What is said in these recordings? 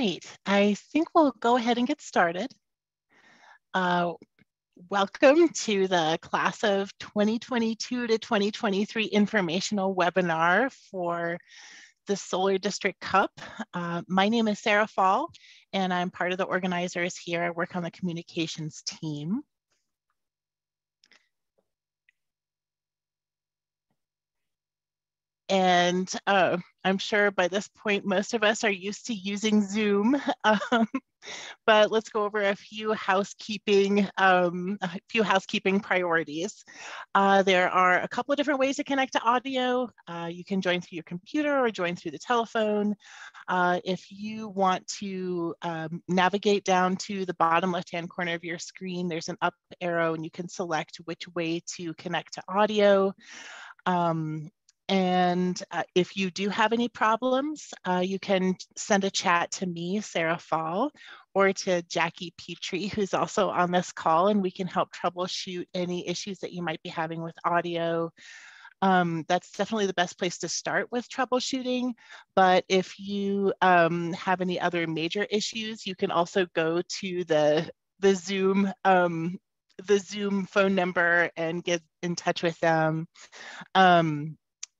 right, I think we'll go ahead and get started. Welcome to the class of 2022 to 2023 informational webinar for the Solar District Cup. My name is Sarah Fall, and I'm part of the organizers here. I work on the communications team. And I'm sure by this point, most of us are used to using Zoom, but let's go over a few housekeeping priorities. There are a couple of different ways to connect to audio. You can join through your computer or join through the telephone. If you want to navigate down to the bottom left-hand corner of your screen, there's an up arrow and you can select which way to connect to audio. And if you do have any problems, you can send a chat to me, Sarah Fall, or to Jackie Petrie, who's also on this call, and we can help troubleshoot any issues that you might be having with audio. That's definitely the best place to start with troubleshooting. But if you have any other major issues, you can also go to the Zoom phone number and get in touch with them.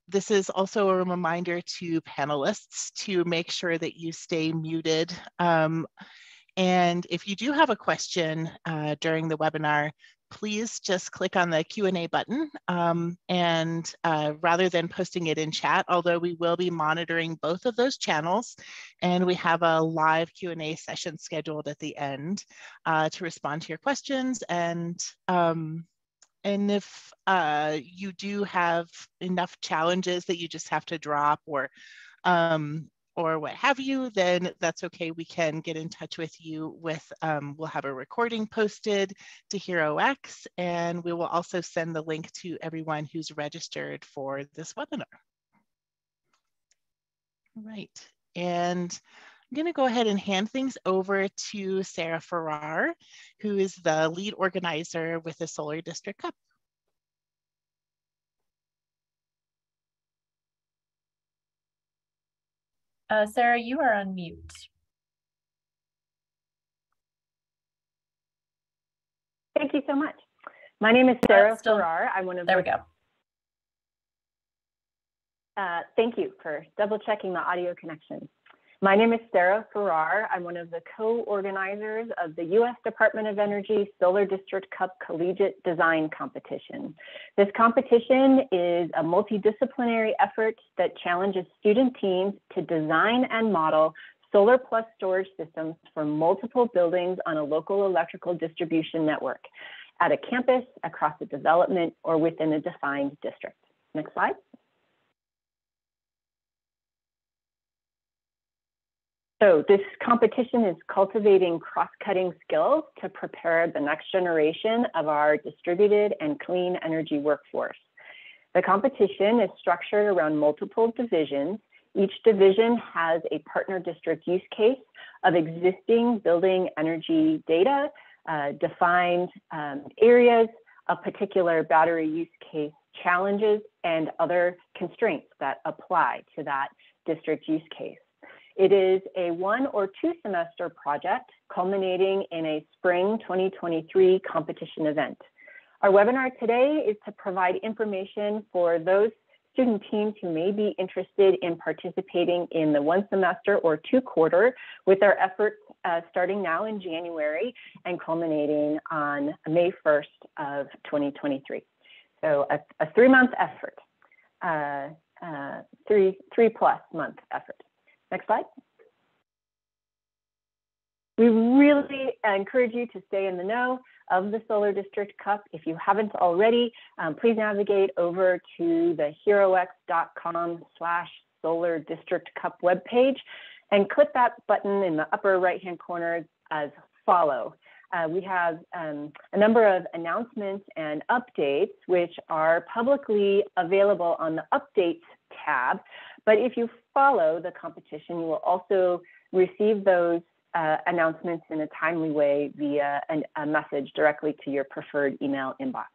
This is also a reminder to panelists to make sure that you stay muted. And if you do have a question during the webinar, please just click on the Q&A button and rather than posting it in chat, although we will be monitoring both of those channels, and we have a live Q&A session scheduled at the end to respond to your questions. And if you do have enough challenges that you just have to drop or what have you, then that's okay. We can get in touch with you with, we'll have a recording posted to HeroX, and we will also send the link to everyone who's registered for this webinar. All right, and I'm going to go ahead and hand things over to Sarah Farrar, who is the lead organizer with the Solar District Cup. Sarah, you are on mute. Thank you so much. My name is Sarah Farrar. I'm one of There we go. Thank you for double checking the audio connection. My name is Sarah Farrar. I'm one of the co-organizers of the U.S. Department of Energy Solar District Cup Collegiate Design Competition. This competition is a multidisciplinary effort that challenges student teams to design and model solar plus storage systems for multiple buildings on a local electrical distribution network at a campus, across a development, or within a defined district. Next slide. So this competition is cultivating cross-cutting skills to prepare the next generation of our distributed and clean energy workforce. The competition is structured around multiple divisions. Each division has a partner district use case of existing building energy data, defined areas, a particular battery use case challenges, and other constraints that apply to that district use case. It is a 1 or 2 semester project culminating in a spring 2023 competition event. Our webinar today is to provide information for those student teams who may be interested in participating in the 1 semester or 2 quarter, with our efforts starting now in January and culminating on May 1st of 2023. So a 3-month effort, 3+ month effort. Next slide. We really encourage you to stay in the know of the Solar District Cup. If you haven't already, please navigate over to the herox.com/Solar District Cup webpage and click that button in the upper right-hand corner as follow. We have a number of announcements and updates which are publicly available on the Updates tab. But if you follow the competition, you will also receive those announcements in a timely way via a message directly to your preferred email inbox.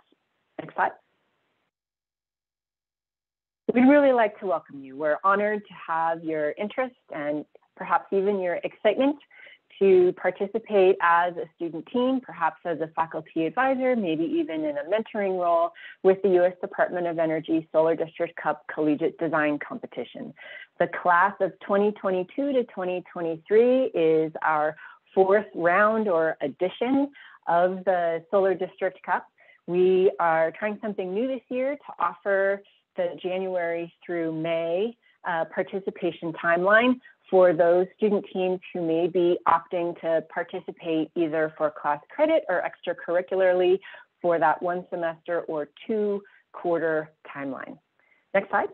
Next slide. We'd really like to welcome you. We're honored to have your interest and perhaps even your excitement to participate as a student team, perhaps as a faculty advisor, maybe even in a mentoring role with the U.S. Department of Energy Solar District Cup Collegiate Design Competition. The class of 2022 to 2023 is our fourth round or edition of the Solar District Cup. We are trying something new this year to offer the January through May participation timeline for those student teams who may be opting to participate either for class credit or extracurricularly for that 1 semester or 2 quarter timeline. Next slide.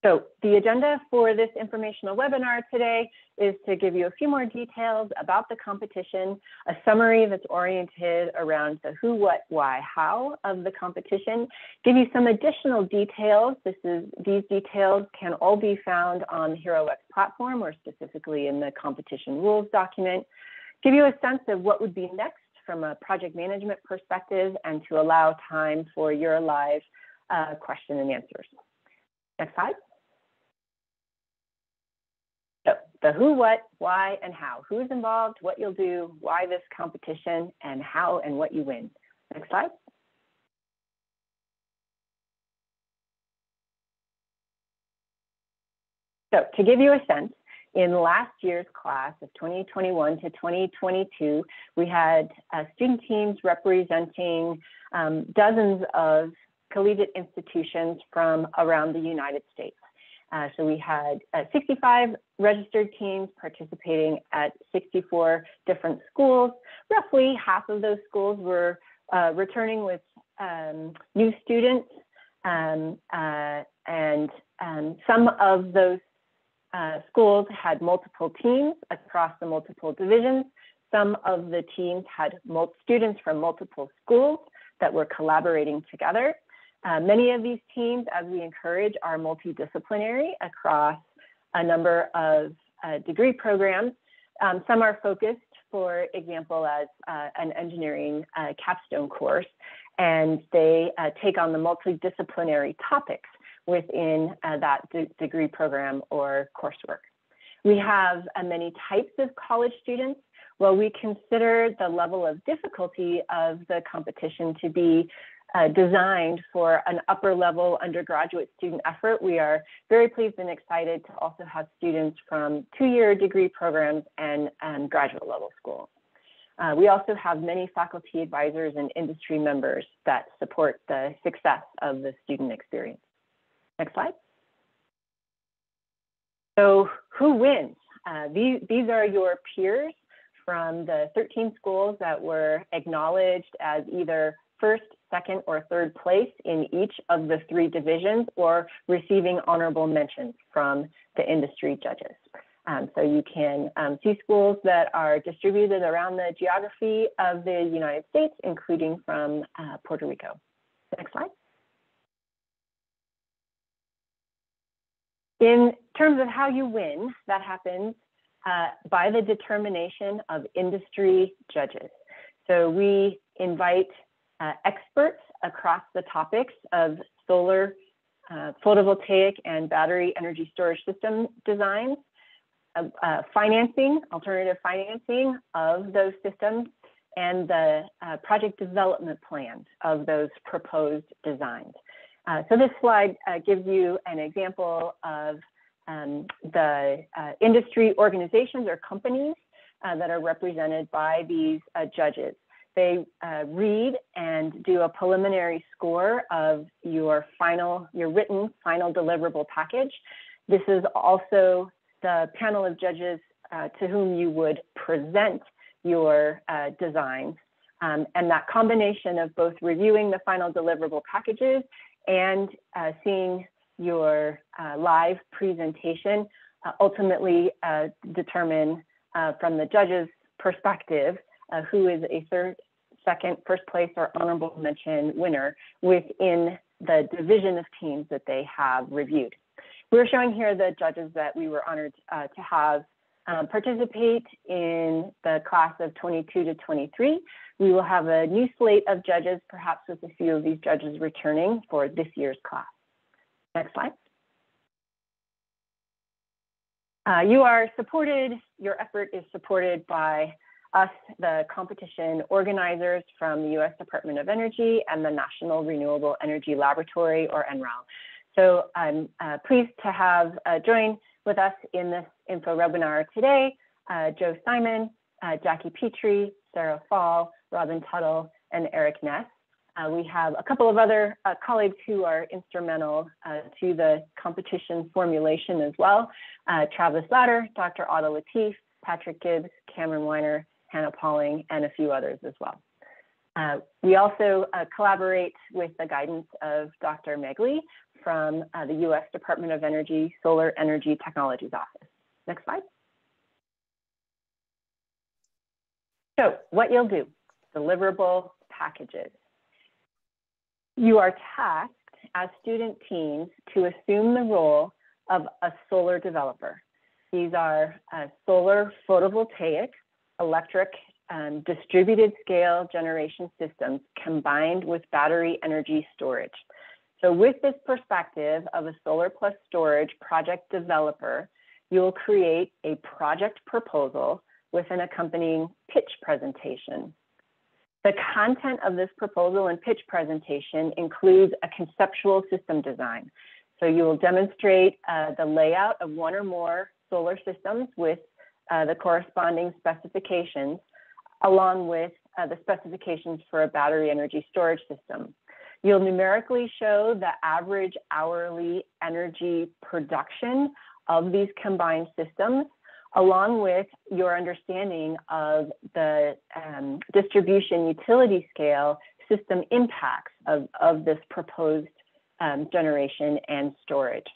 So the agenda for this informational webinar today is to give you a few more details about the competition, a summary that's oriented around the who, what, why, how of the competition, give you some additional details. These details can all be found on the HeroX platform or specifically in the competition rules document, give you a sense of what would be next from a project management perspective and to allow time for your live question and answers. Next slide. So the who, what, why, and how. Who's involved, what you'll do, why this competition, and how and what you win. Next slide. So to give you a sense, in last year's class of 2021 to 2022, we had student teams representing dozens of collegiate institutions from around the United States. So we had 65 registered teams participating at 64 different schools. Roughly half of those schools were returning with new students, and some of those schools had multiple teams across the multiple divisions. Some of the teams had students from multiple schools that were collaborating together. Many of these teams, as we encourage, are multidisciplinary across a number of degree programs. Some are focused, for example, as an engineering capstone course, and they take on the multidisciplinary topics within that degree program or coursework. We have many types of college students. Well, we consider the level of difficulty of the competition to be designed for an upper level undergraduate student effort. We are very pleased and excited to also have students from 2-year degree programs and graduate level schools. We also have many faculty advisors and industry members that support the success of the student experience. Next slide. So who wins? These are your peers from the 13 schools that were acknowledged as either first, second, or third place in each of the 3 divisions or receiving honorable mentions from the industry judges. So you can see schools that are distributed around the geography of the United States, including from Puerto Rico. Next slide. In terms of how you win, that happens by the determination of industry judges. So we invite experts across the topics of solar, photovoltaic, and battery energy storage system designs, financing, alternative financing of those systems, and the project development plans of those proposed designs. So this slide gives you an example of the industry organizations or companies that are represented by these judges. They read and do a preliminary score of your written final deliverable package. This is also the panel of judges to whom you would present your designs. And that combination of both reviewing the final deliverable packages and seeing your live presentation ultimately determine from the judge's perspective who is a third, second, first place, or honorable mention winner within the division of teams that they have reviewed. We're showing here the judges that we were honored to have participate in the class of 22 to 23. We will have a new slate of judges, perhaps with a few of these judges returning for this year's class. Next slide. You are supported, your effort is supported by us, the competition organizers from the US Department of Energy and the National Renewable Energy Laboratory, or NREL. So I'm pleased to have join with us in this info webinar today, Joe Simon, Jackie Petrie, Sarah Fall, Robin Tuttle, and Eric Ness. We have a couple of other colleagues who are instrumental to the competition formulation as well. Travis Latter, Dr. Otto Latif, Patrick Gibbs, Cameron Weiner, Hannah Pauling, and a few others as well. We also collaborate with the guidance of Dr. Megley from the US Department of Energy Solar Energy Technologies Office. Next slide. So what you'll do, deliverable packages. You are tasked as student teams to assume the role of a solar developer. These are solar photovoltaic, electric, distributed scale generation systems combined with battery energy storage. So with this perspective of a solar plus storage project developer, you will create a project proposal with an accompanying pitch presentation. The content of this proposal and pitch presentation includes a conceptual system design. So you will demonstrate the layout of one or more solar systems with the corresponding specifications, along with the specifications for a battery energy storage system. You'll numerically show the average hourly energy production of these combined systems, along with your understanding of the distribution utility scale system impacts of this proposed generation and storage.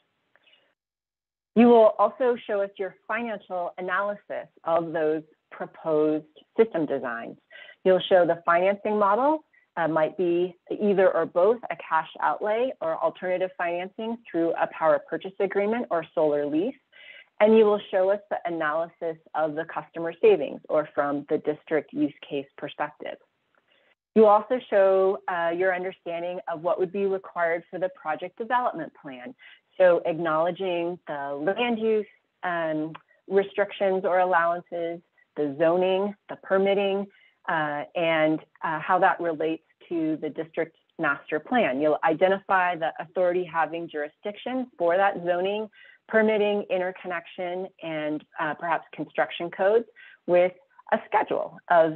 You will also show us your financial analysis of those proposed system designs. You'll show the financing model, might be either or both a cash outlay or alternative financing through a power purchase agreement or solar lease. And you will show us the analysis of the customer savings, or from the district use case perspective. You also show your understanding of what would be required for the project development plan. So acknowledging the land use restrictions or allowances, the zoning, the permitting, and how that relates to the district master plan. You'll identify the authority having jurisdiction for that zoning, permitting, interconnection, and perhaps construction codes, with a schedule of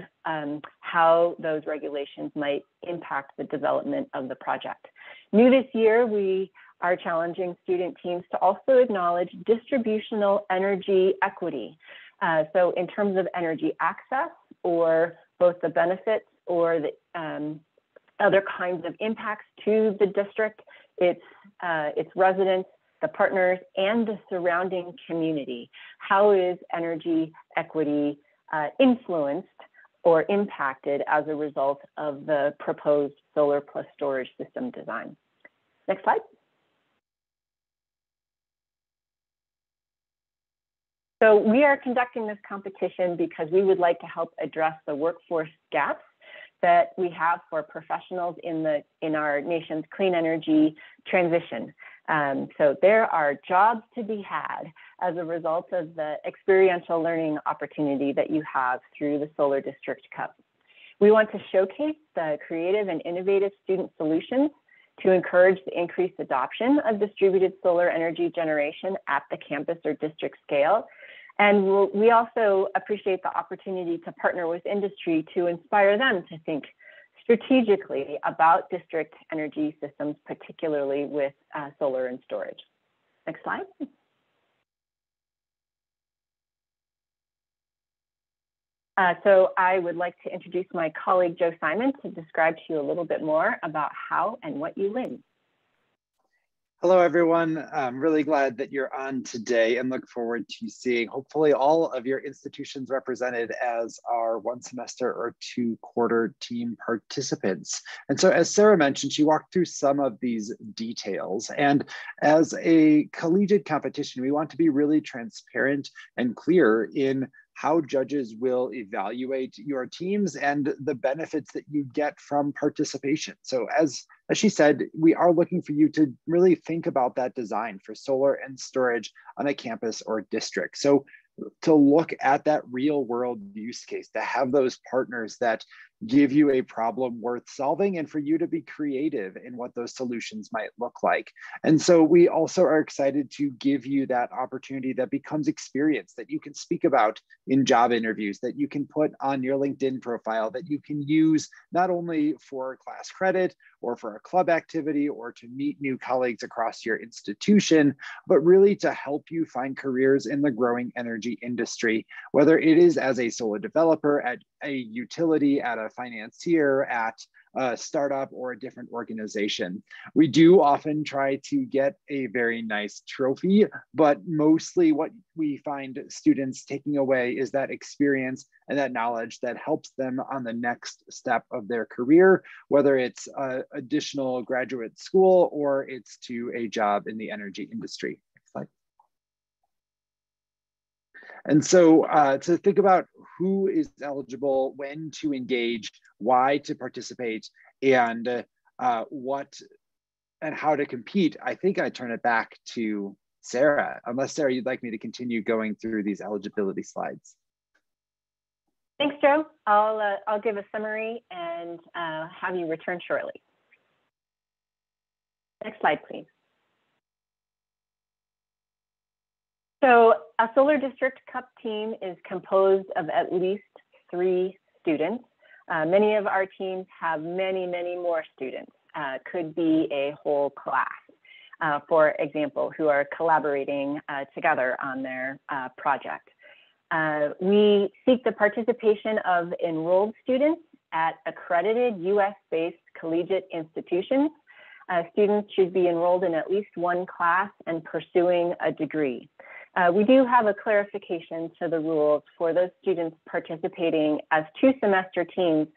how those regulations might impact the development of the project. New this year, we are challenging student teams to also acknowledge distributional energy equity. So in terms of energy access, or both the benefits or the other kinds of impacts to the district, its residents, the partners, and the surrounding community. How is energy equity influenced or impacted as a result of the proposed solar plus storage system design? Next slide. So we are conducting this competition because we would like to help address the workforce gaps that we have for professionals in our nation's clean energy transition. So there are jobs to be had as a result of the experiential learning opportunity that you have through the Solar District Cup. We want to showcase the creative and innovative student solutions to encourage the increased adoption of distributed solar energy generation at the campus or district scale. And we also appreciate the opportunity to partner with industry to inspire them to think strategically about district energy systems, particularly with solar and storage. Next slide. So I would like to introduce my colleague, Joe Simon, to describe to you a little bit more about how and what you win. Hello, everyone. I'm really glad that you're on today and look forward to seeing hopefully all of your institutions represented as our 1 semester or 2 quarter team participants. And so as Sarah mentioned, she walked through some of these details. And as a collegiate competition, we want to be really transparent and clear in how judges will evaluate your teams and the benefits that you get from participation. So as she said, we are looking for you to really think about that design for solar and storage on a campus or district. So to look at that real world use case, to have those partners that give you a problem worth solving and for you to be creative in what those solutions might look like. And so we also are excited to give you that opportunity that becomes experience that you can speak about in job interviews, that you can put on your LinkedIn profile, that you can use not only for class credit or for a club activity or to meet new colleagues across your institution, but really to help you find careers in the growing energy industry, whether it is as a solar developer, at a utility, at a financier, at a startup, or a different organization. We do often try to get a very nice trophy, but mostly what we find students taking away is that experience and that knowledge that helps them on the next step of their career, whether it's additional graduate school or it's to a job in the energy industry. Next slide. And so to think about who is eligible, when to engage, why to participate, and what and how to compete, I think I turn it back to Sarah, unless Sarah, you'd like me to continue going through these eligibility slides. Thanks, Joe. I'll give a summary and have you return shortly. Next slide, please. So a Solar District Cup team is composed of at least 3 students. Many of our teams have many more students. Could be a whole class, for example, who are collaborating together on their project. We seek the participation of enrolled students at accredited US-based collegiate institutions. Students should be enrolled in at least 1 class and pursuing a degree. We do have a clarification to the rules for those students participating as 2-semester teams,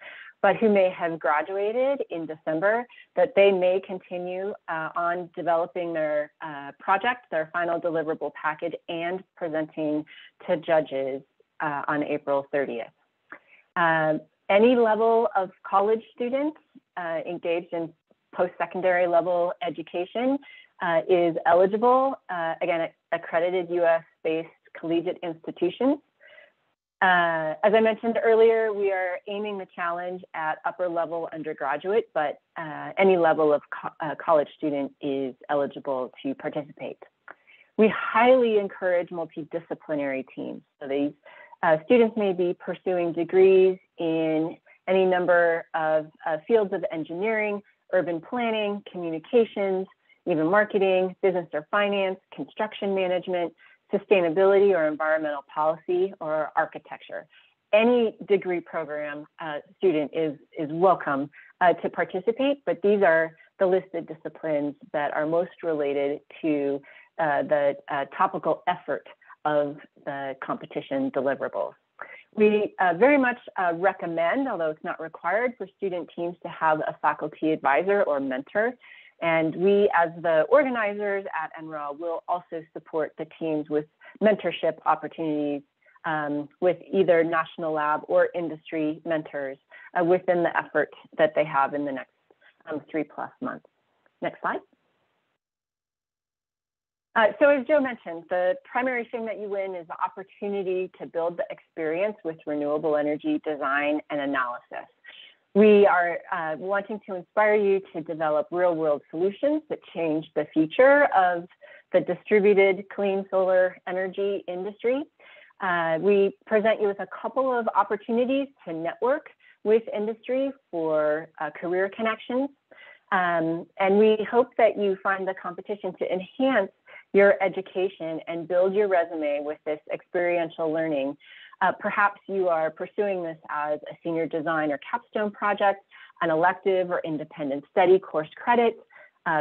but who may have graduated in December, that they may continue on developing their project, their final deliverable package, and presenting to judges on April 30th. Any level of college students engaged in post-secondary level education is eligible, again, accredited US-based collegiate institutions. As I mentioned earlier, we are aiming the challenge at upper level undergraduate, but any level of college student is eligible to participate. We highly encourage multidisciplinary teams. So these students may be pursuing degrees in any number of fields of engineering, urban planning, communications, even marketing, business or finance, construction management, sustainability or environmental policy, or architecture. Any degree program student is welcome to participate, but these are the listed disciplines that are most related to the topical effort of the competition deliverables. We very much recommend, although it's not required, for student teams to have a faculty advisor or mentor. And we, as the organizers at NREL, will also support the teams with mentorship opportunities with either national lab or industry mentors within the effort that they have in the next 3+ months. Next slide. So as Joe mentioned, the primary thing that you win is the opportunity to build the experience with renewable energy design and analysis. We are wanting to inspire you to develop real-world solutions that change the future of the distributed clean solar energy industry. We present you with a couple of opportunities to network with industry for career connections. And we hope that you find the competition to enhance your education and build your resume with this experiential learning. Perhaps you are pursuing this as a senior design or capstone project, an elective or independent study course credit,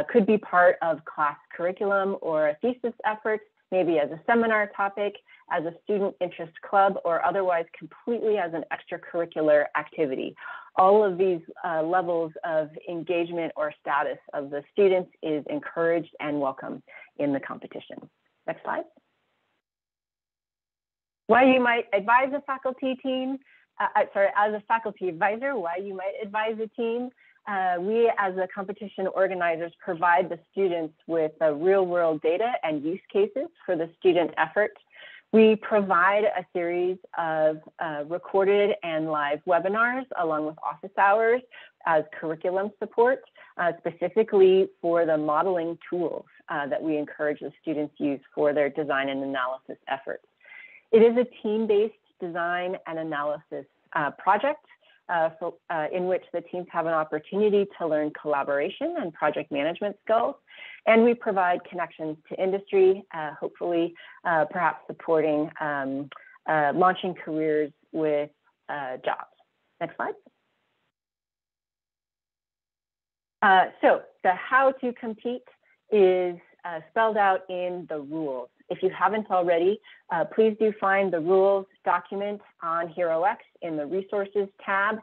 could be part of class curriculum or a thesis effort, maybe as a seminar topic, as a student interest club, or otherwise completely as an extracurricular activity. All of these levels of engagement or status of the students is encouraged and welcome in the competition. Next slide. why you might advise a faculty team, as a faculty advisor, why you might advise a team. We, as the competition organizers, provide the students with real-world data and use cases for the student effort. We provide a series of recorded and live webinars along with office hours as curriculum support, specifically for the modeling tools that we encourage the students use for their design and analysis efforts. It is a team-based design and analysis project in which the teams have an opportunity to learn collaboration and project management skills. And we provide connections to industry, hopefully perhaps supporting launching careers with jobs. Next slide. So the how to compete is spelled out in the rules. If you haven't already, please do find the rules document on HeroX in the resources tab.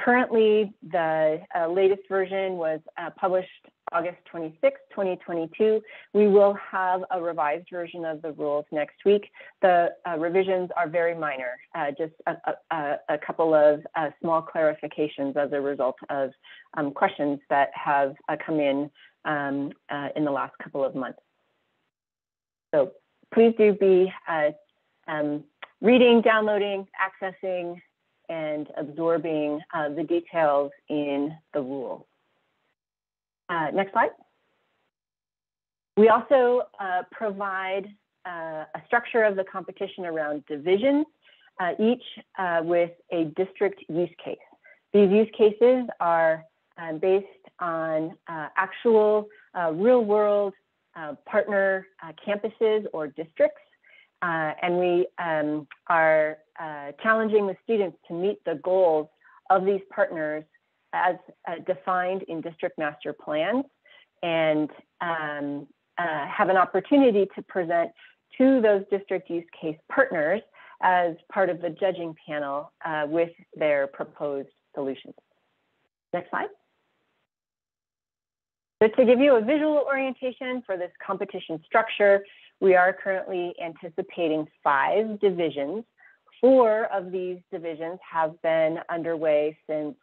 Currently, the latest version was published August 26, 2022. We will have a revised version of the rules next week. The revisions are very minor, just a couple of small clarifications as a result of questions that have come in the last couple of months. So please do be reading, downloading, accessing, and absorbing the details in the rules. Next slide. We also provide a structure of the competition around divisions, each with a district use case. These use cases are based on actual real-world partner campuses or districts, and we are challenging the students to meet the goals of these partners as defined in district master plans, and have an opportunity to present to those district use case partners as part of the judging panel with their proposed solutions. Next slide. So to give you a visual orientation for this competition structure, we are currently anticipating 5 divisions. 4 of these divisions have been underway since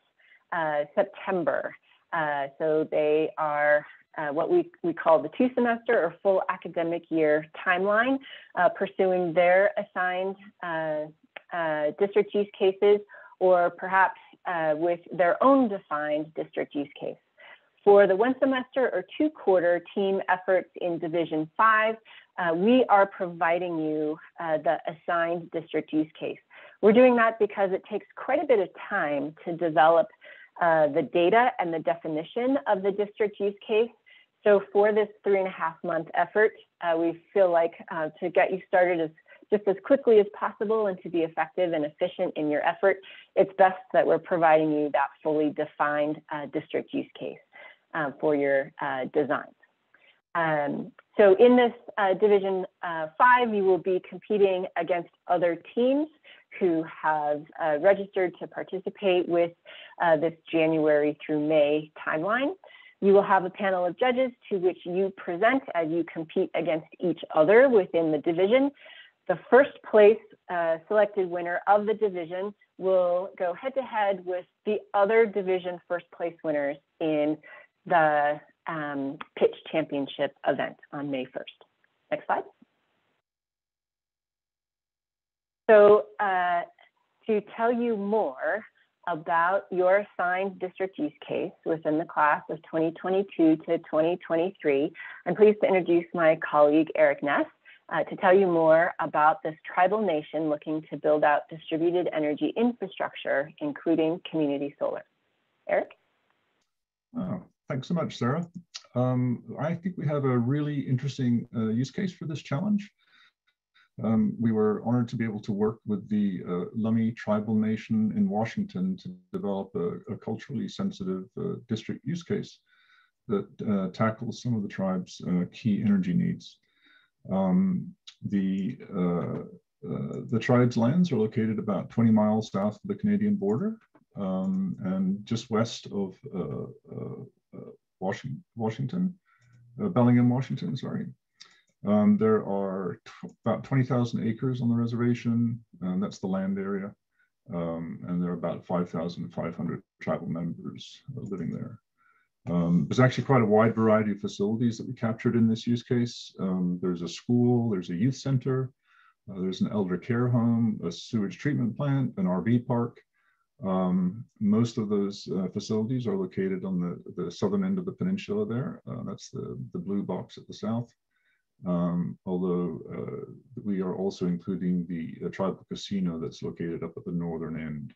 September. So they are what we call the 2-semester or full academic year timeline, pursuing their assigned district use cases, or perhaps with their own defined district use case. For the 1-semester or 2-quarter team efforts in Division 5, we are providing you the assigned district use case. We're doing that because it takes quite a bit of time to develop the data and the definition of the district use case. So for this 3.5-month effort, we feel like to get you started just as quickly as possible and to be effective and efficient in your effort, it's best that we're providing you that fully defined district use case for your designs. So in this Division 5, you will be competing against other teams who have registered to participate with this January through May timeline. You will have a panel of judges to which you present as you compete against each other within the division. The first place selected winner of the division will go head-to-head with the other division first place winners in the pitch championship event on May 1st. Next slide. So to tell you more about your assigned district use case within the class of 2022 to 2023, I'm pleased to introduce my colleague, Eric Ness, to tell you more about this tribal nation looking to build out distributed energy infrastructure, including community solar. Eric? Oh, thanks so much, Sarah. I think we have a really interesting use case for this challenge. We were honored to be able to work with the Lummi Tribal Nation in Washington to develop a culturally sensitive district use case that tackles some of the tribe's key energy needs. The tribe's lands are located about 20 miles south of the Canadian border and just west of Bellingham, Washington, sorry. There are about 20,000 acres on the reservation, and that's the land area. And there are about 5,500 tribal members living there. There's actually quite a wide variety of facilities that we captured in this use case. There's a school, there's a youth center, there's an elder care home, a sewage treatment plant, an RV park. Most of those facilities are located on the southern end of the peninsula there. That's the blue box at the south. Although we are also including the tribal casino that's located up at the northern end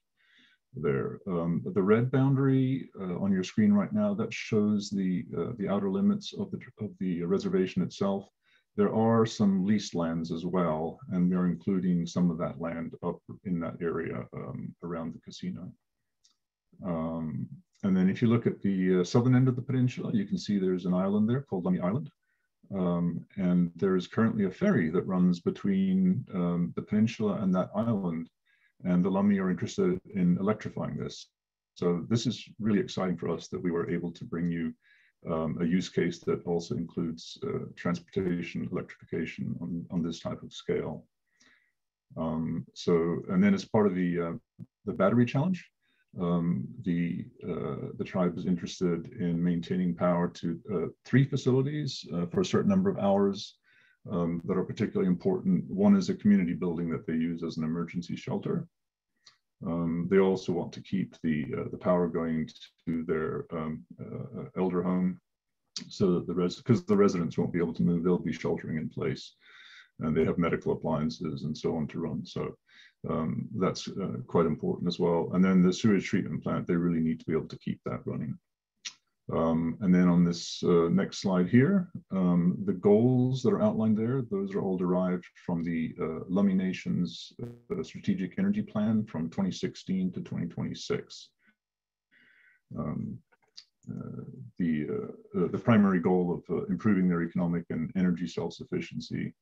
there. The red boundary on your screen right now, that shows the outer limits of the reservation itself. There are some leased lands as well, and we're including some of that land up in that area around the casino. And then if you look at the southern end of the peninsula, you can see there's an island there called Lummi Island. And there's currently a ferry that runs between the peninsula and that island. And the Lummi are interested in electrifying this. So this is really exciting for us that we were able to bring you a use case that also includes transportation electrification on this type of scale. And then as part of the battery challenge, the tribe is interested in maintaining power to 3 facilities for a certain number of hours that are particularly important. One is a community building that they use as an emergency shelter. They also want to keep the power going to their elder home, so that because the residents won't be able to move, they'll be sheltering in place, and they have medical appliances and so on to run. So that's quite important as well. And then the sewage treatment plant, they really need to be able to keep that running. And then on this next slide here, the goals that are outlined there, those are all derived from the Lummi Nation's Strategic Energy Plan from 2016 to 2026. The primary goal of improving their economic and energy self-sufficiency,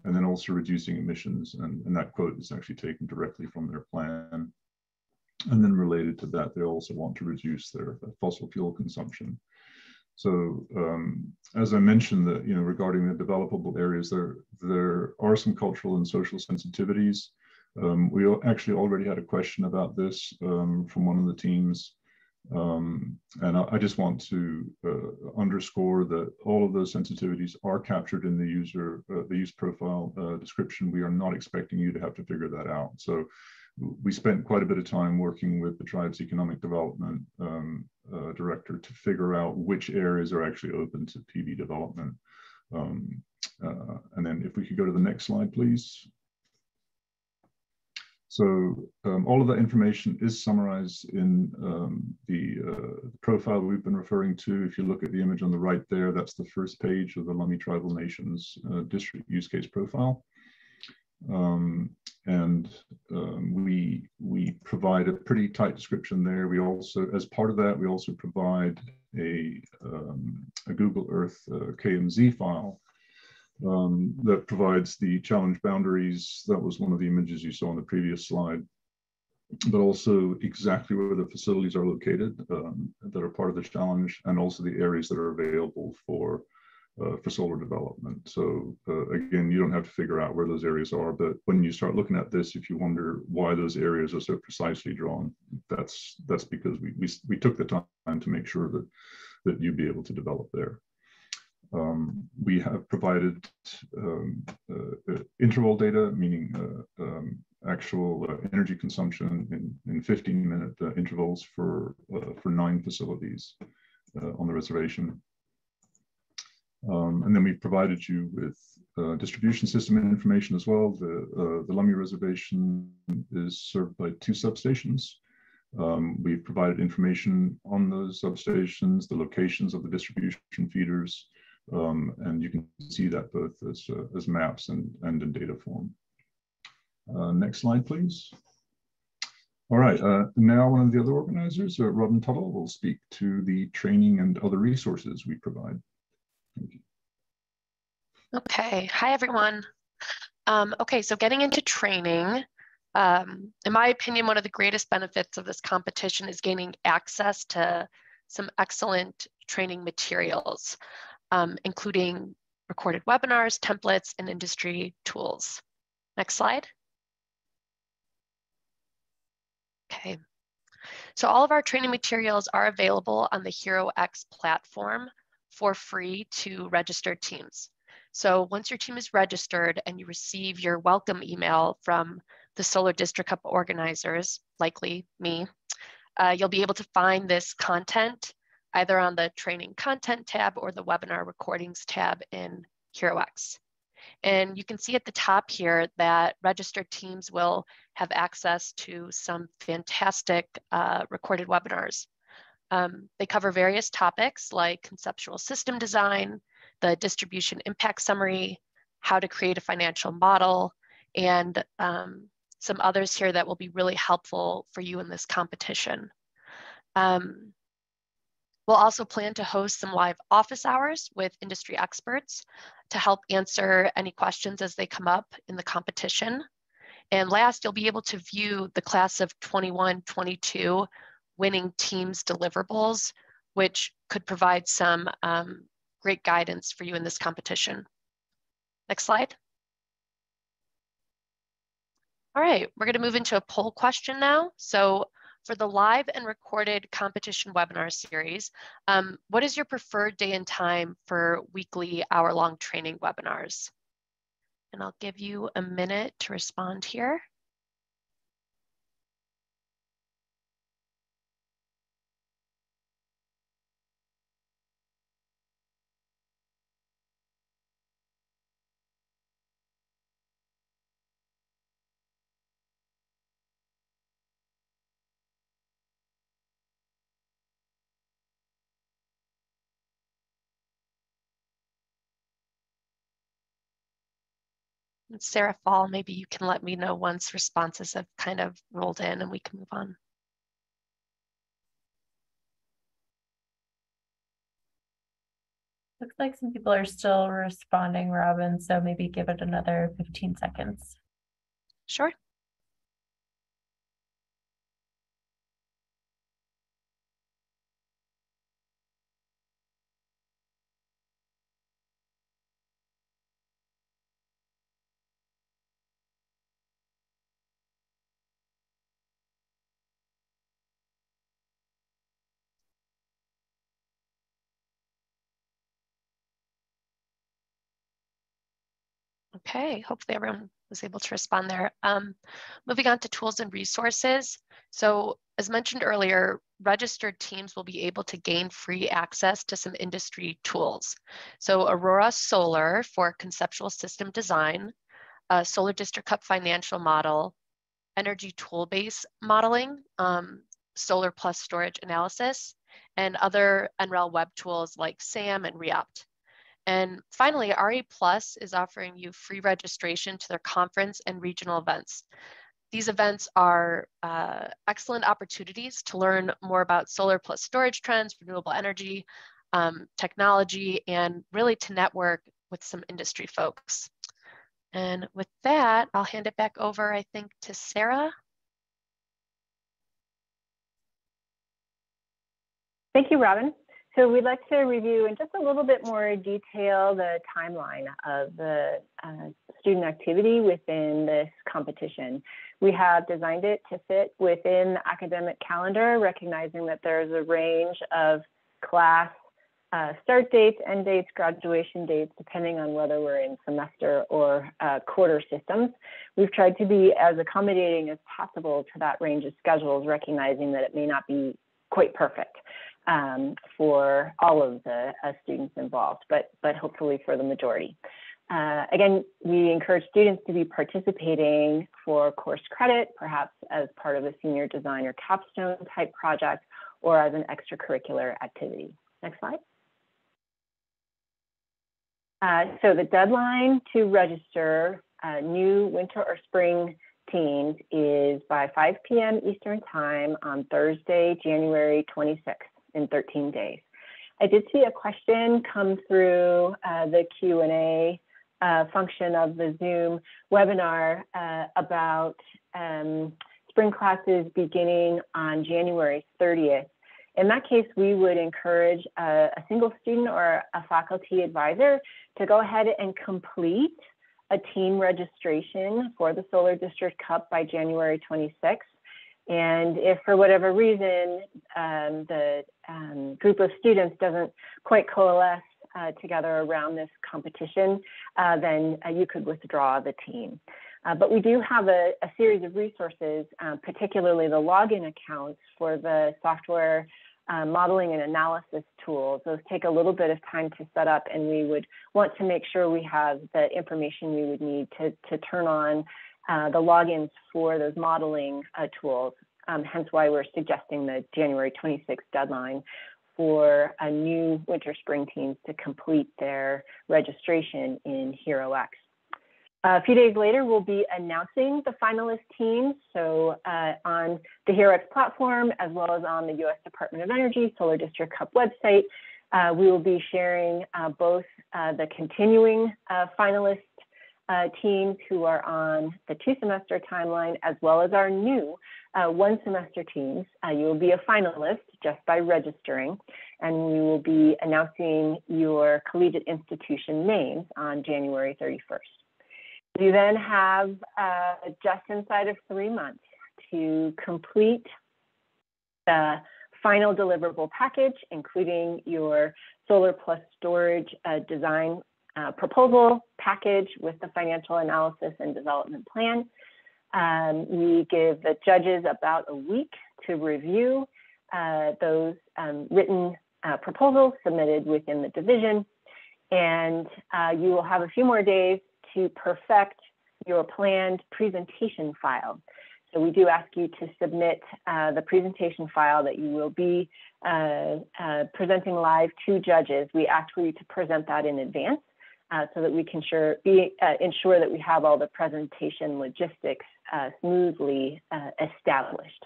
and then also reducing emissions, and that quote is actually taken directly from their plan. And then related to that, they also want to reduce their fossil fuel consumption. So as I mentioned, that regarding the developable areas, there are some cultural and social sensitivities. We actually already had a question about this from one of the teams. And I just want to underscore that all of those sensitivities are captured in the use profile description. We are not expecting you to have to figure that out. So we spent quite a bit of time working with the tribe's economic development director to figure out which areas are actually open to PV development. And then if we could go to the next slide, please. So all of that information is summarized in the profile we've been referring to. If you look at the image on the right there, that's the first page of the Lummi Tribal Nations district use case profile. We provide a pretty tight description there. We also, as part of that, we also provide a Google Earth KMZ file that provides the challenge boundaries. That was one of the images you saw on the previous slide, but also exactly where the facilities are located that are part of the challenge, and also the areas that are available for solar development. So again, you don't have to figure out where those areas are, but when you start looking at this, if you wonder why those areas are so precisely drawn, that's because we took the time to make sure that you'd be able to develop there. We have provided interval data, meaning actual energy consumption in 15-minute intervals for 9 facilities on the reservation. And then we provided you with distribution system information as well. The Lummi Reservation is served by 2 substations. We've provided information on those substations, the locations of the distribution feeders, and you can see that both as maps and in data form. Next slide, please. All right, now one of the other organizers, Robin Tuttle, will speak to the training and other resources we provide. Thank you. Okay, hi everyone. Okay, so getting into training, in my opinion, one of the greatest benefits of this competition is gaining access to some excellent training materials, including recorded webinars, templates, and industry tools. Next slide. Okay. So all of our training materials are available on the HeroX platform for free to registered teams. So once your team is registered and you receive your welcome email from the Solar District Cup organizers, likely me, you'll be able to find this content either on the training content tab or the webinar recordings tab in HeroX. And you can see at the top here that registered teams will have access to some fantastic recorded webinars. They cover various topics like conceptual system design, the distribution impact summary, how to create a financial model, and some others here that will be really helpful for you in this competition. We'll also plan to host some live office hours with industry experts to help answer any questions as they come up in the competition. And last, you'll be able to view the class of 21-22 winning teams deliverables, which could provide some great guidance for you in this competition. Next slide. All right, we're going to move into a poll question now. So for the live and recorded competition webinar series, what is your preferred day and time for weekly hour-long training webinars? And I'll give you a minute to respond here. Sarah Fall, maybe you can let me know once responses have kind of rolled in and we can move on. Looks like some people are still responding, Robin, so maybe give it another 15 seconds. Sure. Okay, hopefully everyone was able to respond there. Moving on to tools and resources. So as mentioned earlier, registered teams will be able to gain free access to some industry tools. So Aurora Solar for conceptual system design, Solar District Cup financial model, energy tool-based modeling, solar plus storage analysis, and other NREL web tools like SAM and Reopt. And finally, RE Plus is offering you free registration to their conference and regional events. These events are excellent opportunities to learn more about solar plus storage trends, renewable energy, technology, and really to network with some industry folks. And with that, I'll hand it back over, I think, to Sarah. Thank you, Robin. So we'd like to review in just a little bit more detail the timeline of the student activity within this competition. We have designed it to fit within the academic calendar, recognizing that there's a range of class start dates, end dates, graduation dates, depending on whether we're in semester or quarter systems. We've tried to be as accommodating as possible to that range of schedules, recognizing that it may not be quite perfect for all of the students involved, but hopefully for the majority. Again, we encourage students to be participating for course credit, perhaps as part of a senior design or capstone type project, or as an extracurricular activity. Next slide. So the deadline to register new winter or spring teams is by 5 p.m. Eastern time on Thursday, January 26th. In 13 days. I did see a question come through the Q&A function of the Zoom webinar about spring classes beginning on January 30th. In that case, we would encourage a single student or a faculty advisor to go ahead and complete a team registration for the Solar District Cup by January 26th. And if for whatever reason the group of students doesn't quite coalesce together around this competition, then you could withdraw the team. But we do have a series of resources, particularly the login accounts for the software modeling and analysis tools. Those take a little bit of time to set up, and we would want to make sure we have the information we would need to turn on the logins for those modeling tools, hence why we're suggesting the January 26th deadline for new winter spring teams to complete their registration in HeroX. A few days later, we'll be announcing the finalist teams. So on the HeroX platform, as well as on the U.S. Department of Energy Solar District Cup website, we will be sharing both the continuing finalist teams who are on the 2-semester timeline, as well as our new 1-semester teams. You will be a finalist just by registering, and we will be announcing your collegiate institution names on January 31st. You then have just inside of 3 months to complete the final deliverable package, including your solar plus storage design proposal package with the financial analysis and development plan. We give the judges about a week to review those written proposals submitted within the division, and you will have a few more days to perfect your planned presentation file. So we do ask you to submit the presentation file that you will be presenting live to judges. We ask for you to present that in advance so that we can ensure that we have all the presentation logistics smoothly established.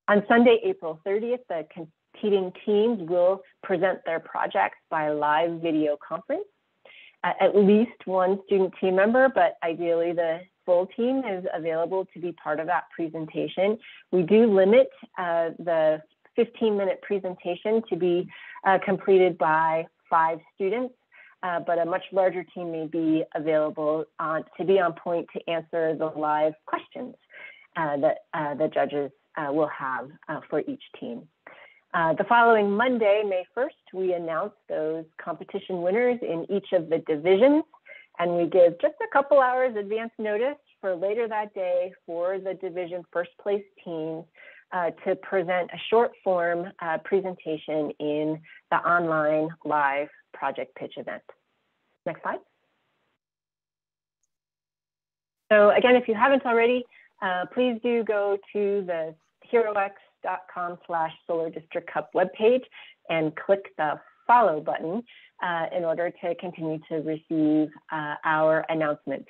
On Sunday, April 30th, the competing teams will present their projects by live video conference. At least one student team member, but ideally the full team is available to be part of that presentation. We do limit the 15-minute presentation to be completed by 5 students, but a much larger team may be available to be on point to answer the live questions that the judges will have for each team. The following Monday, May 1st, we announce those competition winners in each of the divisions, and we give just a couple hours advance notice for later that day for the division first place teams to present a short form presentation in the online live project pitch event. Next slide. So again, if you haven't already, please do go to the HeroX.com/Solar District Cup webpage and click the follow button in order to continue to receive our announcements.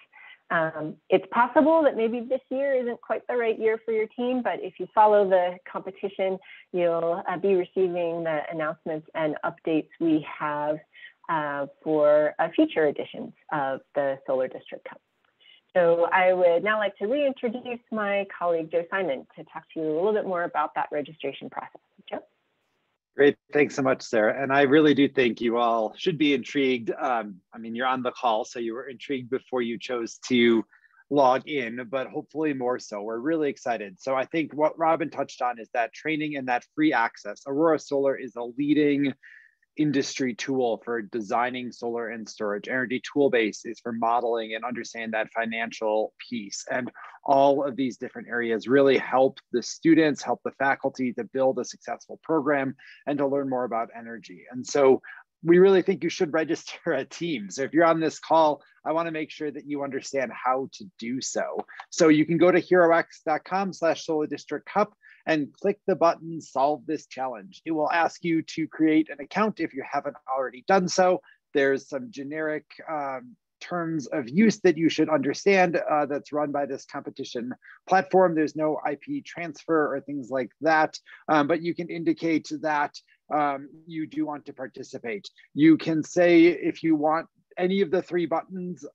It's possible that maybe this year isn't quite the right year for your team, but if you follow the competition, you'll be receiving the announcements and updates we have for future editions of the Solar District Cup. So I would now like to reintroduce my colleague, Joe Simon, to talk to you a little bit more about that registration process. Joe? Great, thanks so much, Sarah. And I really do think you all should be intrigued. I mean, you're on the call, so you were intrigued before you chose to log in, but hopefully more so. We're really excited. So I think what Robin touched on is that training and that free access. Aurora Solar is a leading industry tool for designing solar and storage. Energy Toolbase is for modeling and understand that financial piece. And all of these different areas really help the students, help the faculty to build a successful program and to learn more about energy. And so we really think you should register a team. So if you're on this call, I want to make sure that you understand how to do so. So you can go to HeroX.com/Solar District Cup and click the button, solve this challenge. It will ask you to create an account if you haven't already done so. There's some generic terms of use that you should understand that's run by this competition platform. There's no IP transfer or things like that, but you can indicate that you do want to participate. You can say if you want any of the 3 buttons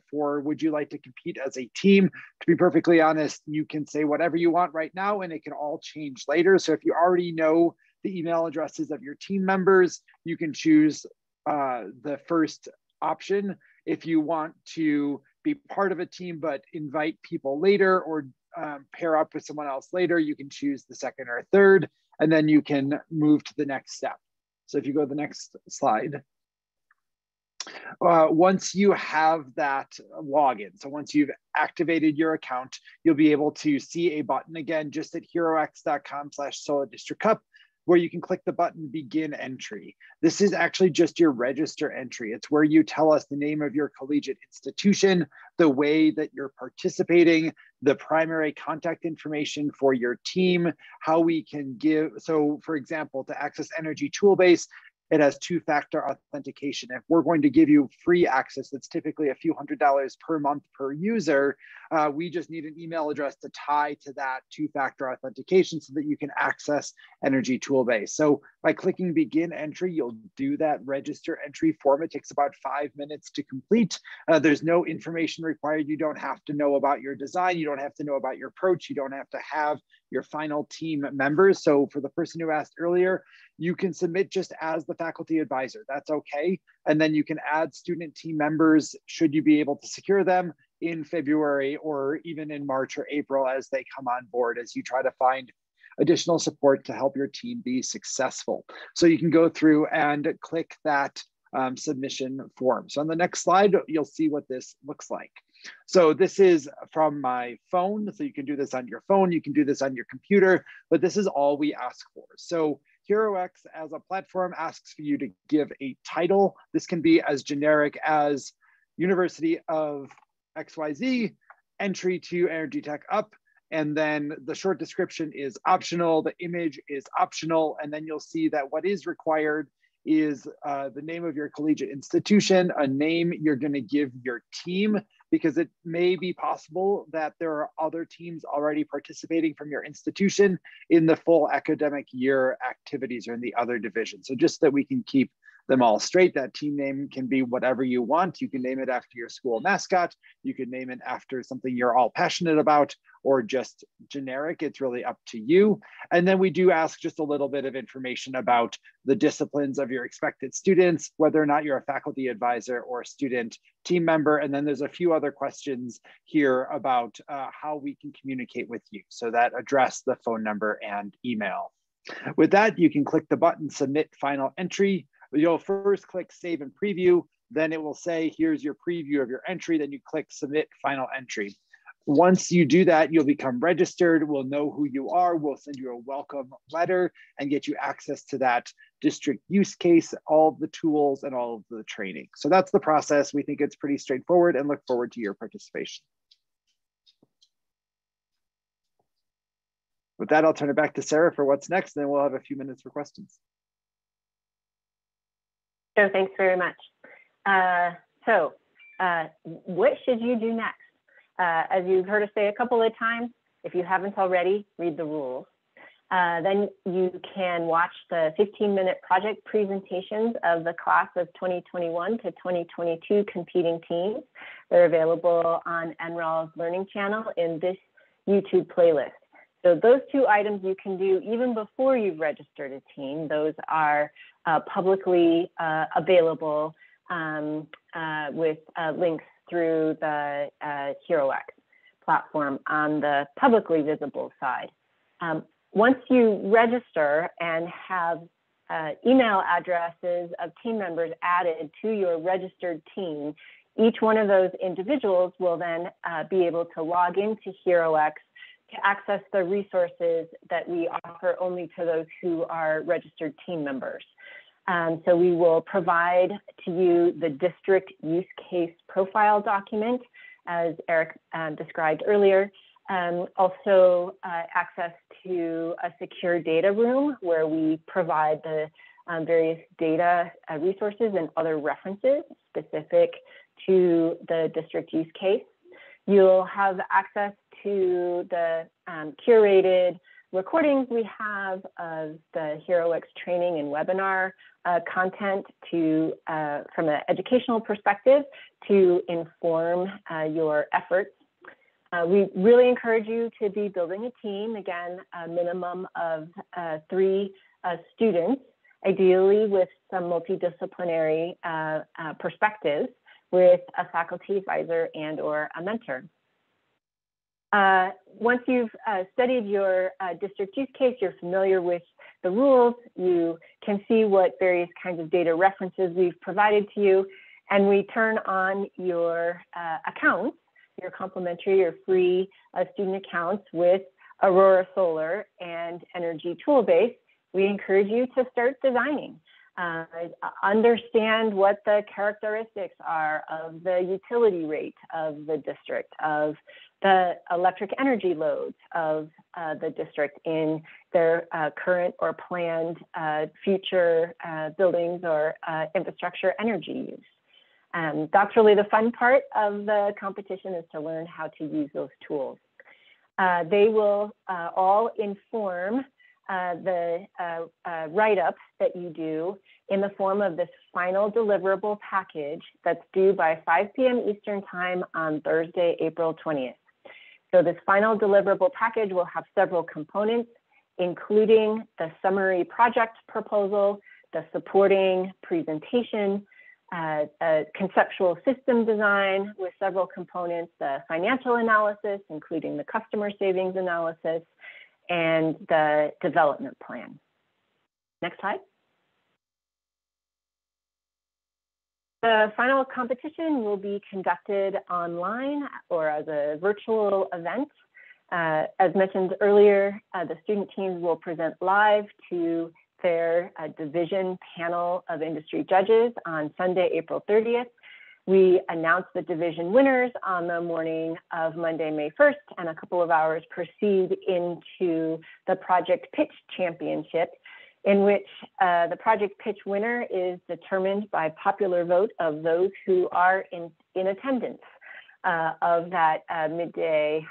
for would you like to compete as a team. To be perfectly honest, you can say whatever you want right now and it can all change later. So if you already know the email addresses of your team members. You can choose the first option. If you want to be part of a team but invite people later, or pair up with someone else later, you can choose the second or third, and then you can move to the next step. So if you go to the next slide. Once you have that login, so once you've activated your account, you'll be able to see a button again just at herox.com/SOLA-District-Cup, where you can click the button Begin Entry. This is actually just your register entry. It's where you tell us the name of your collegiate institution, the way that you're participating, the primary contact information for your team, how we can give. So for example, to access Energy Toolbase, it has two-factor authentication. If we're going to give you free access, that's typically a few $100s per month per user, we just need an email address to tie to that two-factor authentication so that you can access Energy Toolbase. So by clicking Begin Entry, you'll do that register entry form. It takes about 5 minutes to complete. There's no information required. You don't have to know about your design. You don't have to know about your approach. You don't have to have your final team members. So for the person who asked earlier, you can submit just as the faculty advisor. That's okay. And then you can add student team members should you be able to secure them in February or even in March or April as they come on board, as you try to find additional support to help your team be successful. So you can go through and click that submission form. So on the next slide, you'll see what this looks like. So this is from my phone. So you can do this on your phone, you can do this on your computer, but this is all we ask for. So HeroX as a platform asks for you to give a title. This can be as generic as University of XYZ, entry to Energy Tech Up, and then the short description is optional, the image is optional, and then you'll see that what is required is the name of your collegiate institution, a name you're going to give your team, because it may be possible that there are other teams already participating from your institution in the full academic year activities or in the other divisions. So just that we can keep them all straight, that team name can be whatever you want. You can name it after your school mascot. You can name it after something you're all passionate about, or just generic. It's really up to you. And then we do ask just a little bit of information about the disciplines of your expected students, whether or not you're a faculty advisor or a student team member. And then there's a few other questions here about how we can communicate with you. So that address, the phone number, and email. With that, you can click the button Submit Final Entry. You'll first click Save and Preview, then it will say, here's your preview of your entry, then you click Submit Final Entry. Once you do that, you'll become registered, we'll know who you are, we'll send you a welcome letter and get you access to that district use case, all of the tools and all of the training. So that's the process. We think it's pretty straightforward and look forward to your participation. With that, I'll turn it back to Sarah for what's next, and then we'll have a few minutes for questions. So thanks very much. What should you do next? As you've heard us say a couple of times, if you haven't already, read the rules. Then you can watch the 15-minute project presentations of the class of 2021 to 2022 competing teams. They're available on NREL's Learning Channel in this YouTube playlist. So those two items you can do even before you've registered a team. Those are publicly available with links through the HeroX platform on the publicly visible side. Once you register and have email addresses of team members added to your registered team, each one of those individuals will then be able to log into HeroX to access the resources that we offer only to those who are registered team members. So we will provide to you the district use case profile document, as Eric described earlier. Also access to a secure data room where we provide the various data resources and other references specific to the district use case. You'll have access to the curated recordings we have of the HeroX training and webinar content from an educational perspective to inform your efforts. We really encourage you to be building a team. Again, a minimum of 3 students, ideally with some multidisciplinary perspectives, with a faculty advisor and or a mentor. Once you've studied your district use case, you're familiar with the rules, you can see what various kinds of data references we've provided to you, and we turn on your accounts, your complimentary or free student accounts with Aurora Solar and Energy Toolbase. We encourage you to start designing. Understand what the characteristics are of the utility rate of the district, of the electric energy loads of the district in their current or planned future buildings or infrastructure energy use. That's really the fun part of the competition, is to learn how to use those tools. They will all inform the write-ups that you do in the form of this final deliverable package that's due by 5 p.m. Eastern Time on Thursday, April 20th. So this final deliverable package will have several components, including the summary project proposal, the supporting presentation, a conceptual system design with several components, the financial analysis, including the customer savings analysis, and the development plan. Next slide. The final competition will be conducted online or as a virtual event. As mentioned earlier, the student teams will present live to their division panel of industry judges on Sunday, April 30th. We announce the division winners on the morning of Monday, May 1st, and a couple of hours proceed into the project pitch championship, in which the project pitch winner is determined by popular vote of those who are in attendance of that midday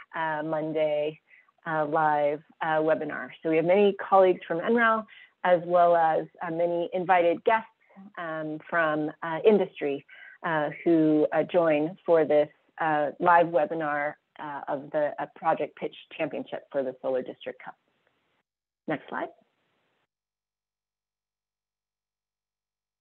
Monday live webinar. So we have many colleagues from NREL, as well as many invited guests from industry who join for this live webinar of the Project Pitch Championship for the Solar District Cup. Next slide.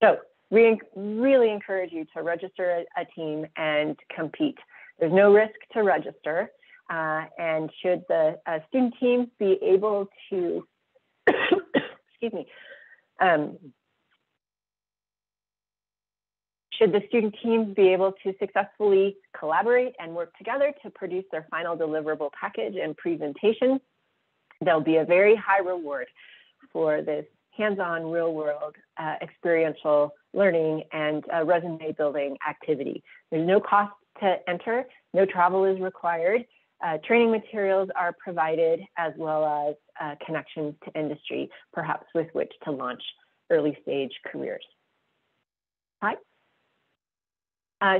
So we really encourage you to register a team and compete. There's no risk to register, and should the student teams be able to, excuse me, should the student teams be able to successfully collaborate and work together to produce their final deliverable package and presentation, there'll be a very high reward for this hands-on, real-world, experiential learning and resume building activity. There's no cost to enter, no travel is required. Training materials are provided, as well as connections to industry, perhaps with which to launch early stage careers. Hi.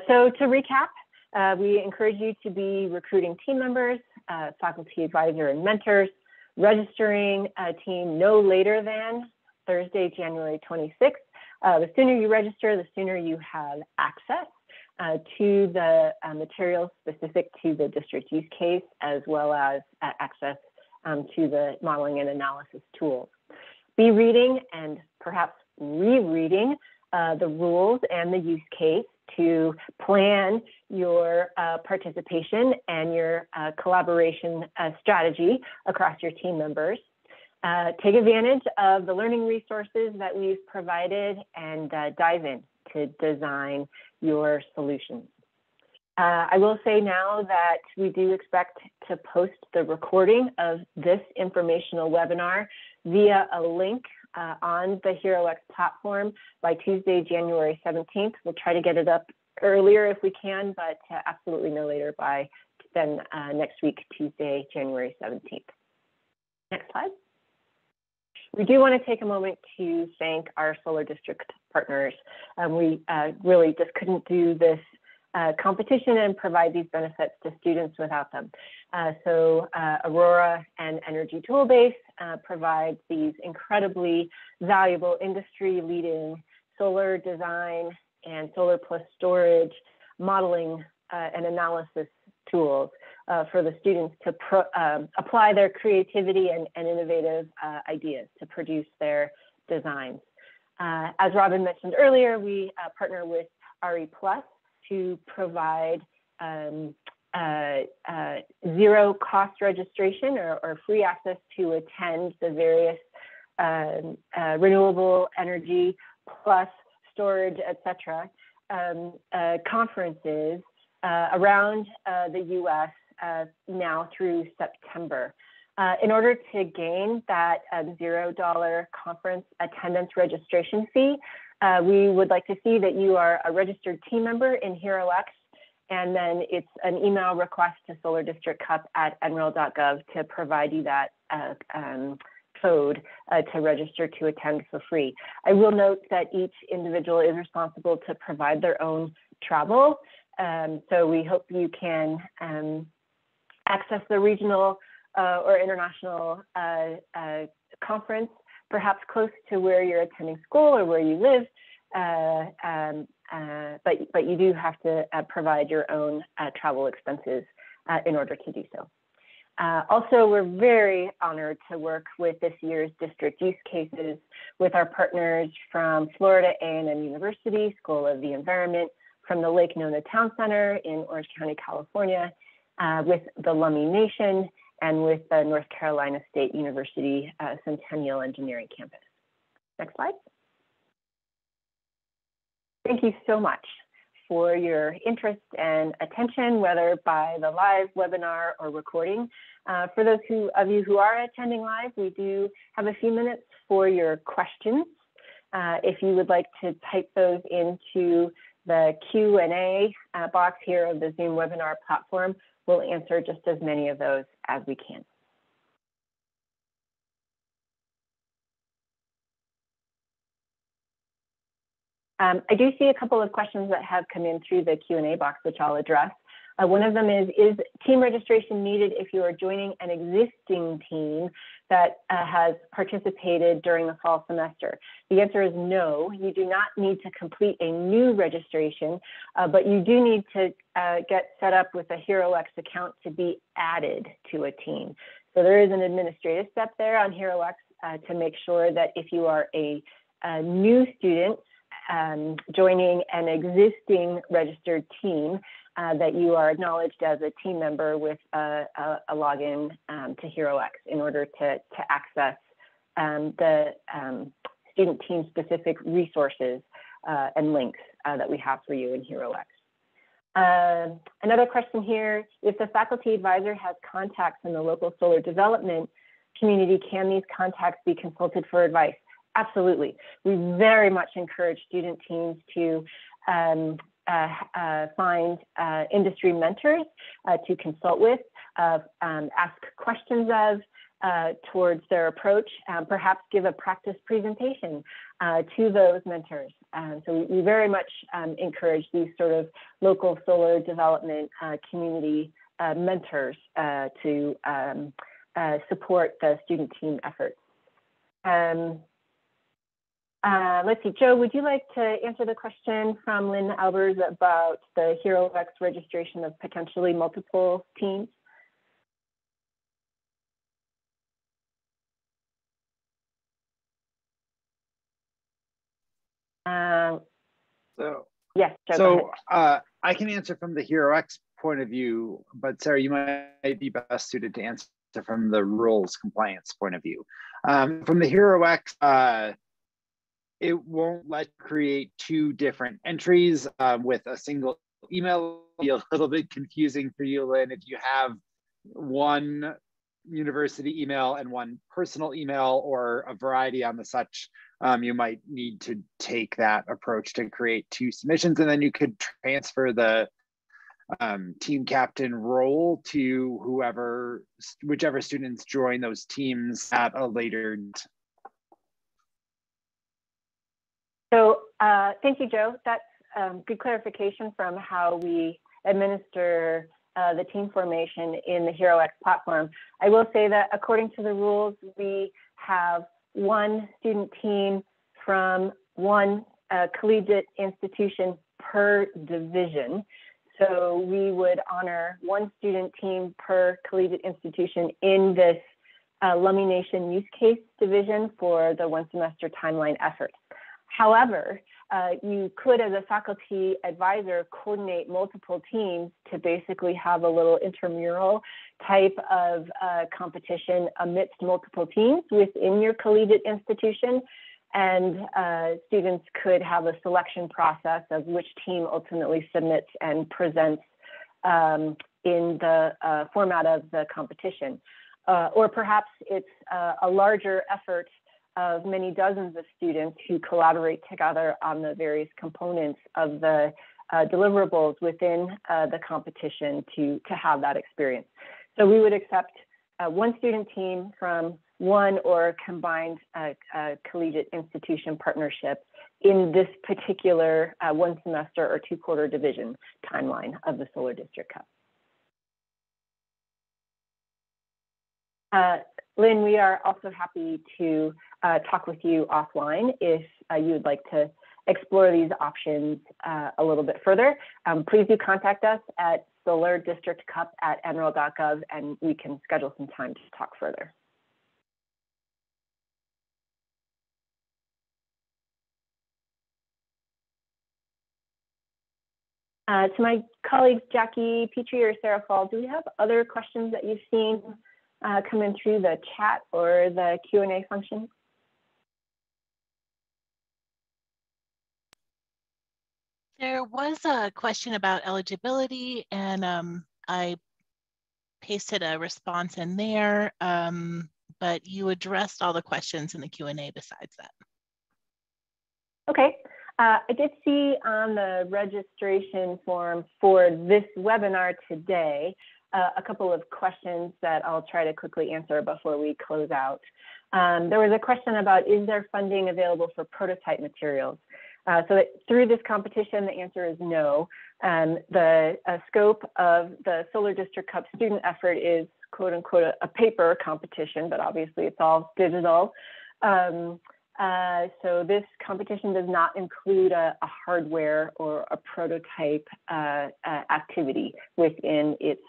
So to recap, we encourage you to be recruiting team members, faculty advisor and mentors, registering a team no later than Thursday, January 26th. The sooner you register, the sooner you have access to the materials specific to the district use case, as well as access to the modeling and analysis tools. Be reading and perhaps rereading the rules and the use case to plan your participation and your collaboration strategy across your team members. Take advantage of the learning resources that we've provided and dive in to design your solutions. I will say now that we do expect to post the recording of this informational webinar via a link on the HeroX platform by Tuesday, January 17th. We'll try to get it up earlier if we can, but absolutely no later than next week, Tuesday, January 17th. Next slide. We do want to take a moment to thank our Solar District partners. We really just couldn't do this competition and provide these benefits to students without them. So Aurora and Energy Toolbase provide these incredibly valuable industry-leading solar design and solar plus storage modeling and analysis tools. for the students to apply their creativity and innovative ideas to produce their designs. As Robin mentioned earlier, we partner with RE Plus to provide zero cost registration or free access to attend the various renewable energy plus storage, etc. Conferences around the US now through September. In order to gain that $0 conference attendance registration fee, we would like to see that you are a registered team member in HeroX, and then it's an email request to solardistrictcup@nrel.gov to provide you that code to register to attend for free. I will note that each individual is responsible to provide their own travel. So we hope you can access the regional or international conference, perhaps close to where you're attending school or where you live, but you do have to provide your own travel expenses in order to do so. Also, we're very honored to work with this year's district use cases with our partners from Florida A&M University School of the Environment, from the Lake Nona Town Center in Orange County, California, with the Lummi Nation, and with the North Carolina State University Centennial Engineering Campus. Next slide. Thank you so much for your interest and attention, whether by the live webinar or recording. For those of you who are attending live, we do have a few minutes for your questions. If you would like to type those into the Q&A box here of the Zoom webinar platform, we'll answer just as many of those as we can. I do see a couple of questions that have come in through the Q&A box, which I'll address. One of them is team registration needed if you are joining an existing team that has participated during the fall semester? The answer is no. You do not need to complete a new registration, but you do need to get set up with a HeroX account to be added to a team. So there is an administrative step there on HeroX to make sure that if you are a new student joining an existing registered team, that you are acknowledged as a team member with a login to HeroX in order to access the student team specific resources and links that we have for you in HeroX. Another question here, if the faculty advisor has contacts in the local solar development community, can these contacts be consulted for advice? Absolutely. We very much encourage student teams to find industry mentors to consult with, ask questions of towards their approach, perhaps give a practice presentation to those mentors. So we very much encourage these sort of local solar development community mentors to support the student team efforts. Let's see, Joe, would you like to answer the question from Lynn Albers about the HeroX registration of potentially multiple teams? Yes, Joe, so I can answer from the HeroX point of view, but Sarah, you might be best suited to answer from the rules compliance point of view. From the HeroX, it won't let you create two different entries with a single email. It'll be a little bit confusing for you, Lynn, if you have one university email and one personal email or a variety on the such. You might need to take that approach to create two submissions, and then you could transfer the team captain role to whichever students join those teams at a later date. So thank you, Joe. That's good clarification from how we administer the team formation in the HeroX platform. I will say that according to the rules, we have one student team from one collegiate institution per division. So we would honor one student team per collegiate institution in this Lummi Nation use case division for the one semester timeline effort. However, you could, as a faculty advisor, coordinate multiple teams to basically have a little intramural type of competition amidst multiple teams within your collegiate institution. And students could have a selection process of which team ultimately submits and presents in the format of the competition. Or perhaps it's a larger effort of many dozens of students who collaborate together on the various components of the deliverables within the competition to have that experience. So we would accept one student team from one or combined collegiate institution partnership in this particular one semester or 2-quarter division timeline of the Solar District Cup. Lynn, we are also happy to talk with you offline if you would like to explore these options a little bit further. Please do contact us at solardistrictcup@nrel.gov and we can schedule some time to talk further. To my colleagues, Jackie Petrie or Sarah Fall, do we have other questions that you've seen come in through the chat or the Q&A function? There was a question about eligibility, and I pasted a response in there, but you addressed all the questions in the Q&A besides that. Okay. I did see on the registration form for this webinar today a couple of questions that I'll try to quickly answer before we close out. There was a question about, is there funding available for prototype materials? So that through this competition, the answer is no. The scope of the Solar District Cup student effort is quote unquote a paper competition, but obviously it's all digital. So this competition does not include a hardware or a prototype activity within its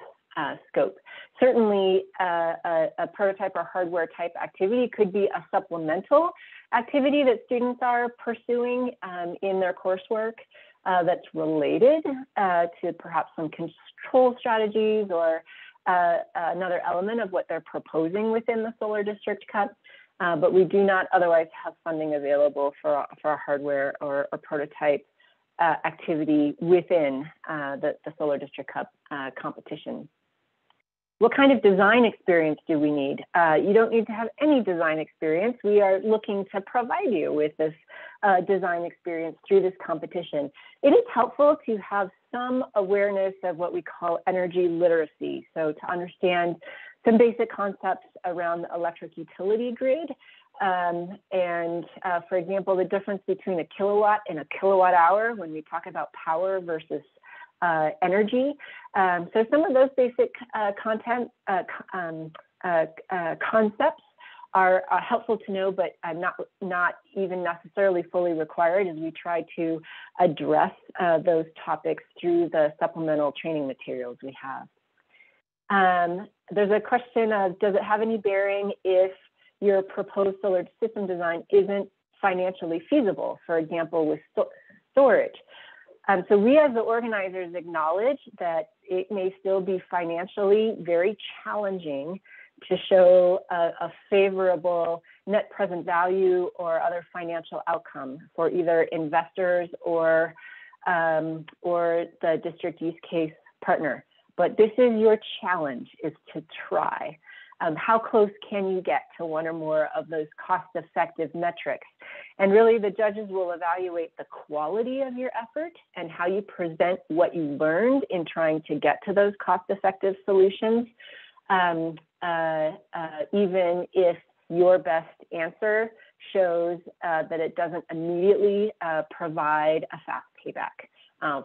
scope. Certainly a prototype or hardware type activity could be a supplemental activity that students are pursuing in their coursework that's related to perhaps some control strategies or another element of what they're proposing within the Solar District Cup. But we do not otherwise have funding available for a hardware or a prototype activity within the Solar District Cup competition. What kind of design experience do we need? You don't need to have any design experience. We are looking to provide you with this design experience through this competition. It is helpful to have some awareness of what we call energy literacy. So to understand some basic concepts around the electric utility grid. For example, the difference between a kilowatt and a kilowatt hour when we talk about power versus energy. So some of those basic concepts are helpful to know, but not even necessarily fully required as we try to address those topics through the supplemental training materials we have. There's a question of, does it have any bearing if your proposed solar system design isn't financially feasible, for example, with storage? So we as the organizers acknowledge that it may still be financially very challenging to show a favorable net present value or other financial outcome for either investors or the district use case partner. But this is your challenge, is to try. How close can you get to one or more of those cost-effective metrics? And really the judges will evaluate the quality of your effort and how you present what you learned in trying to get to those cost-effective solutions, even if your best answer shows that it doesn't immediately provide a fast payback,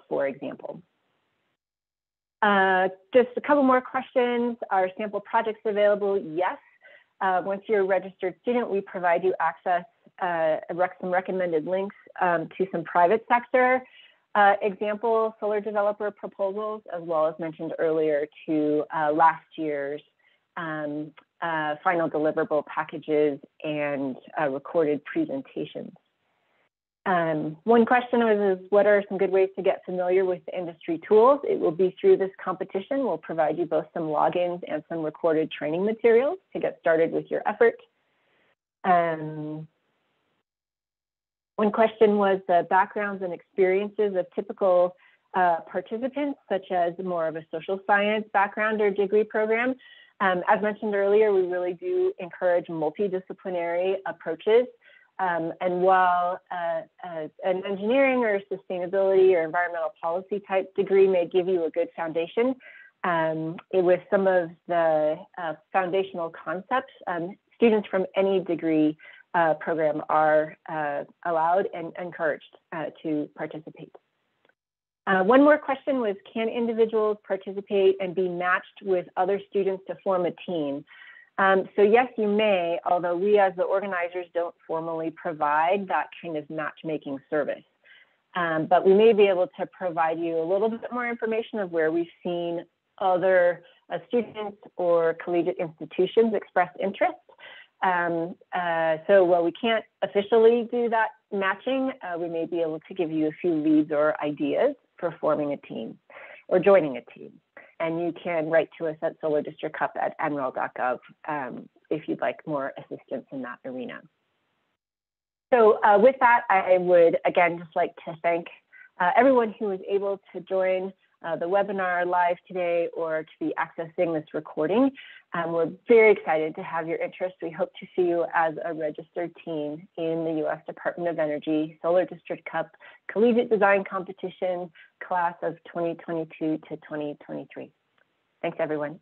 for example. Just a couple more questions. Are sample projects available? Yes. Once you're a registered student, we provide you access, some recommended links to some private sector example solar developer proposals, as well as mentioned earlier, to last year's final deliverable packages and recorded presentations. One question was, what are some good ways to get familiar with the industry tools? It will be through this competition. We'll provide you both some logins and some recorded training materials to get started with your effort. One question was the backgrounds and experiences of typical participants, such as more of a social science background or degree program. As mentioned earlier, we really do encourage multidisciplinary approaches. And while an engineering or sustainability or environmental policy type degree may give you a good foundation, with some of the foundational concepts, students from any degree program are allowed and encouraged to participate. One more question was, can individuals participate and be matched with other students to form a team? So yes, you may, although we as the organizers don't formally provide that kind of matchmaking service. But we may be able to provide you a little bit more information of where we've seen other students or collegiate institutions express interest. So while we can't officially do that matching, we may be able to give you a few leads or ideas for forming a team or joining a team. And you can write to us at solardistrictcup@nrel.gov if you'd like more assistance in that arena. So with that, I would again just like to thank everyone who was able to join the webinar live today or to be accessing this recording. We're very excited to have your interest. We hope to see you as a registered team in the U.S. Department of Energy Solar District Cup Collegiate Design Competition class of 2022 to 2023. Thanks, everyone.